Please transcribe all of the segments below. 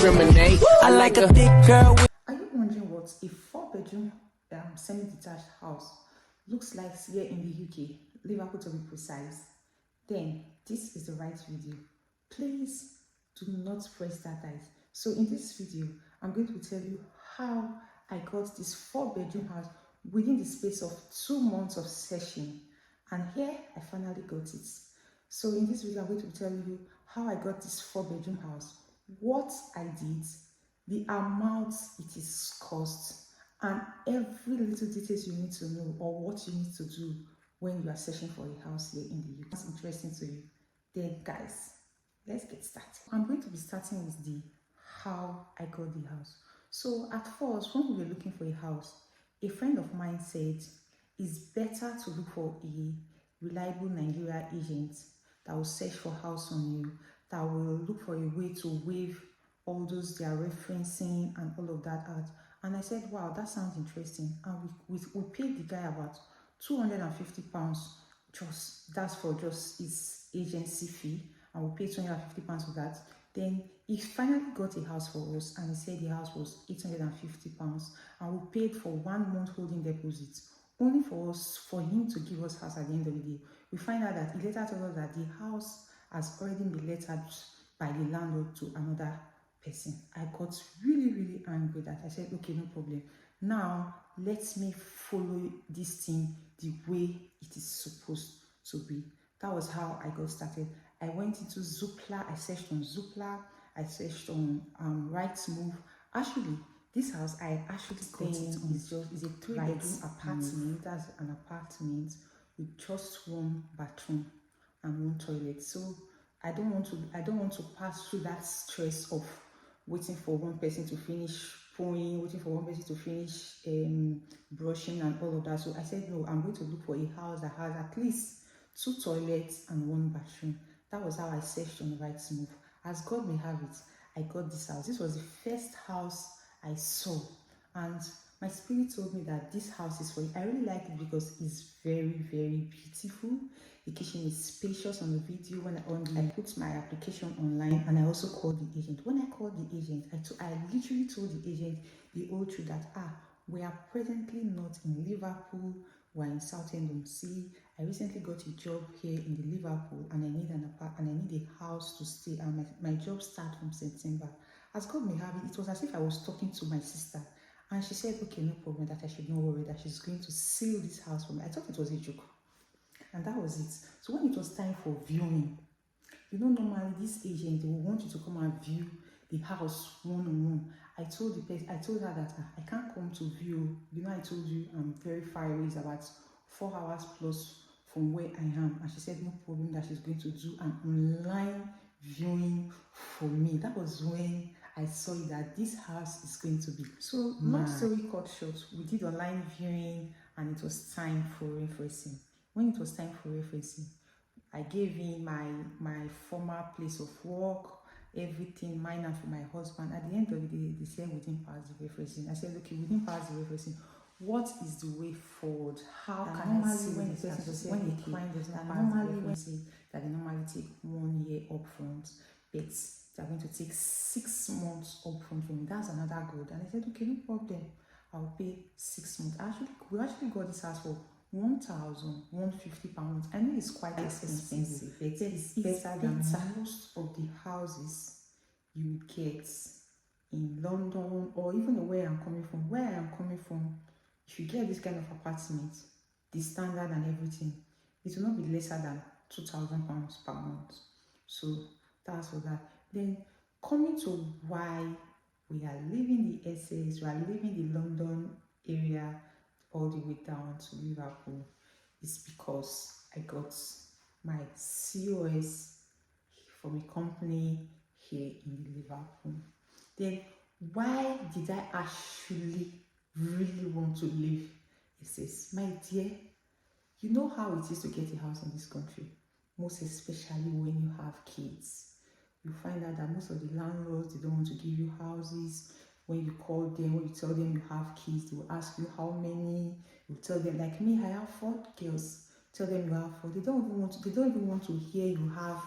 discriminate. I like a thick girl with... Are you wondering what a 4-bedroom semi-detached house looks like here in the UK, Liverpool to be precise? Then this is the right video. Please do not press that eyes. So in this video, I'm going to tell you how I got this 4-bedroom house within the space of 2 months of searching, and here I finally got it. So in this video, I'm going to tell you how I got this 4-bedroom house, what I did, the amount it is cost, and every little details you need to know or what you need to do when you are searching for a house here in the UK. That's interesting to you. Then guys, let's get started. I'm going to be starting with the how I got the house. So at first, when we were looking for a house, a friend of mine said it's better to look for a reliable Nigeria agent that will search for house on you, that will look for a way to waive all those they are referencing and all of that out. And I said, wow, that sounds interesting. And we paid the guy about £250, that's for just his agency fee, and we paid £250 for that. Then he finally got a house for us, and he said the house was £850, and we paid for 1 month holding deposit, only for him to give us house at the end of the day. We find out that he later told us that the house has already been let out by the landlord to another person. I got really angry that I said, okay, no problem. Now let me follow this thing the way it is supposed to be. That was how I got started. I went into Zoopla, I searched on Zoopla, I searched on Rightmove. Actually, this house I actually staying is a 3-bedroom apartment. That's an apartment with just 1 bathroom and 1 toilet. So I don't want to pass through that stress of waiting for one person to finish pouring, waiting for one person to finish brushing and all of that. So I said, no, I'm going to look for a house that has at least 2 toilets and 1 bathroom. That was how I searched on Rightmove. As God may have it, I got this house. This was the first house I saw, and my spirit told me that this house is for you. I really like it because it's very beautiful. The kitchen is spacious. On the video, I put my application online, and I also called the agent. When I called the agent, I literally told the agent the whole truth that we are presently not in Liverpool, we're in Southend-on-Sea. I recently got a job here in the Liverpool, and I need a house to stay, and my job starts from September. As God may have it was as if I was talking to my sister, and she said, okay, no problem, that I should not worry, that she's going to seal this house for me. I thought it was a joke, and that was it. So when it was time for viewing, you know, normally this agent, they will want you to come and view the house one-on-one. I told her that I can't come to view. You know, I told you I'm very far away. It's about 4 hours plus from where I am. And she said no problem, that she's going to do an online viewing for me. That was when I saw that this house is going to be. So long story cut short, we did online viewing, and it was time for referencing. When it was time for referencing, I gave him my former place of work, everything, mine and for my husband. At the end of the day, they said we didn't pass the referencing. I said, okay, we didn't pass the referencing. What is the way forward? How can I see when the person says when the client does not pass the referencing, that they normally take 1 year upfront, but they're going to take 6 months upfront from me. That's another good. And I said, okay, no problem. I'll pay 6 months. We actually got this house for £1,150. I know it's quite expensive, but it's better than most of the houses you get in London, or even where I'm coming from. Where I am coming from, if you get this kind of apartment, the standard and everything, it will not be lesser than £2,000 per month. So that's for that. Then coming to why we are leaving the Essex, we are leaving the London area all the way down to Liverpool, is because I got my COS from a company here in Liverpool. Then why did I actually really want to leave Essex? My dear, you know how it is to get a house in this country, most especially when you have kids. You find out that most of the landlords, they don't want to give you houses. When you call them, when you tell them you have kids, they will ask you how many. You tell them, like me, I have 4 girls. Tell them you have 4. They don't even want to hear you have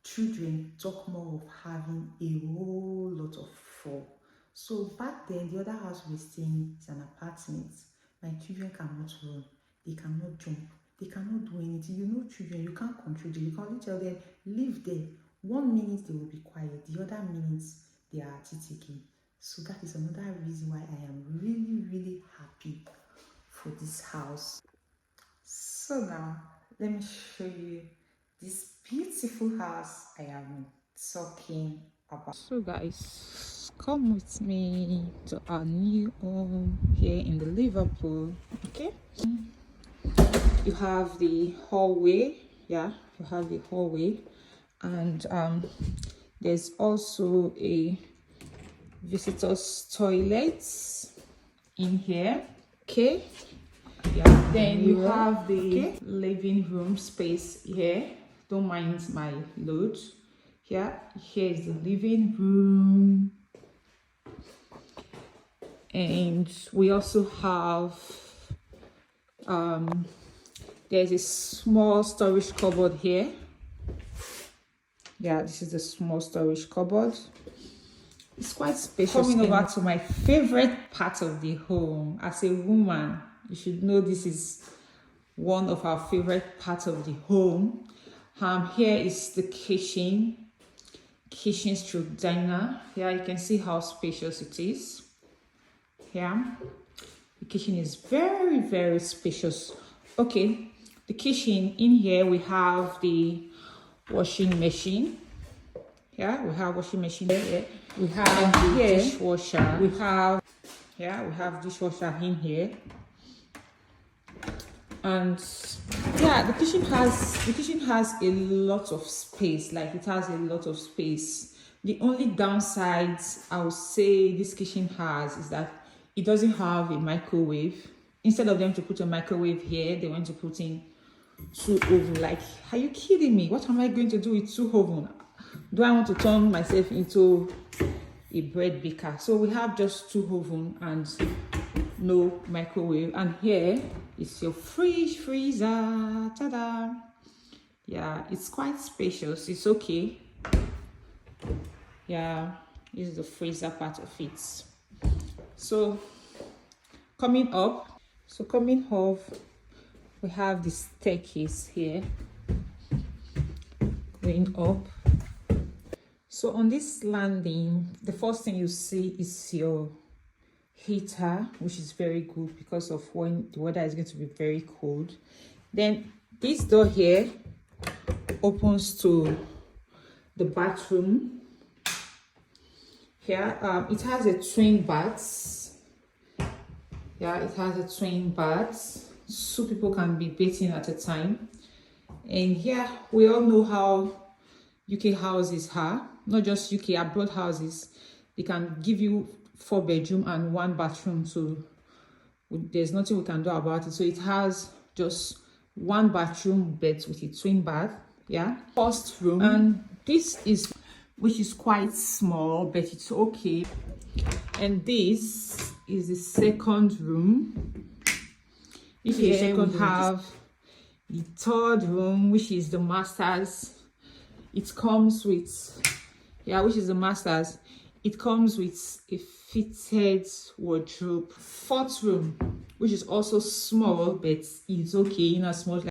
children. Talk more of having a whole lot of before. So back then, the other house we're staying is an apartment. My children cannot run, they cannot jump, they cannot do anything. You know, children, you can't control them. You can only tell them, live there. 1 minute they will be quiet, the other minutes they are titiking. So that is another reason why I am really, really happy for this house. So now, let me show you this beautiful house I am talking about. So guys, come with me to our new home here in the Liverpool. Okay, you have the hallway. Yeah, you have the hallway, and there's also a visitors toilet in here. Okay, yeah, then you have the living room space here. Don't mind my load. Yeah, here is the living room, and we also have there's a small storage cupboard here. Yeah, this is the small storage cupboard. It's quite spacious. Coming over to my favorite part of the home. As a woman, you should know this is one of our favorite parts of the home. Here is the kitchen stroke diner. Here you can see how spacious it is. Yeah, the kitchen is very, very spacious. Okay, the kitchen, in here we have the washing machine. Yeah, we have washing machine here. We have the dishwasher. We have dishwasher in here. And yeah, the kitchen has a lot of space. Like, it has a lot of space. The only downsides I would say this kitchen has is that it doesn't have a microwave. Instead of them to put a microwave here, they want to put in 2 oven. Like, are you kidding me? What am I going to do with 2 oven? Do I want to turn myself into a bread baker? So we have just 2 oven and no microwave. And here is your fridge freezer. Ta-da! Yeah, it's quite spacious. It's okay. Yeah, this is the freezer part of it. So coming up, we have the staircase here going up. So on this landing, the first thing you see is your heater, which is very good because of when the weather is going to be very cold. Then this door here opens to the bathroom. Here, it has a twin bath. Yeah, it has a twin bath, so people can be bathing at a time. And yeah, we all know how UK houses are, not just UK, abroad houses. They can give you 4 bedroom and 1 bathroom, so there's nothing we can do about it. So it has just 1 bathroom bed with a twin bath. Yeah, first room, and this is, which is quite small, but it's okay. And this is the second room. Here we have the third room, which is the master's. It comes with, which is the master's. It comes with a fitted wardrobe. Fourth room, which is also small, but it's okay, not small.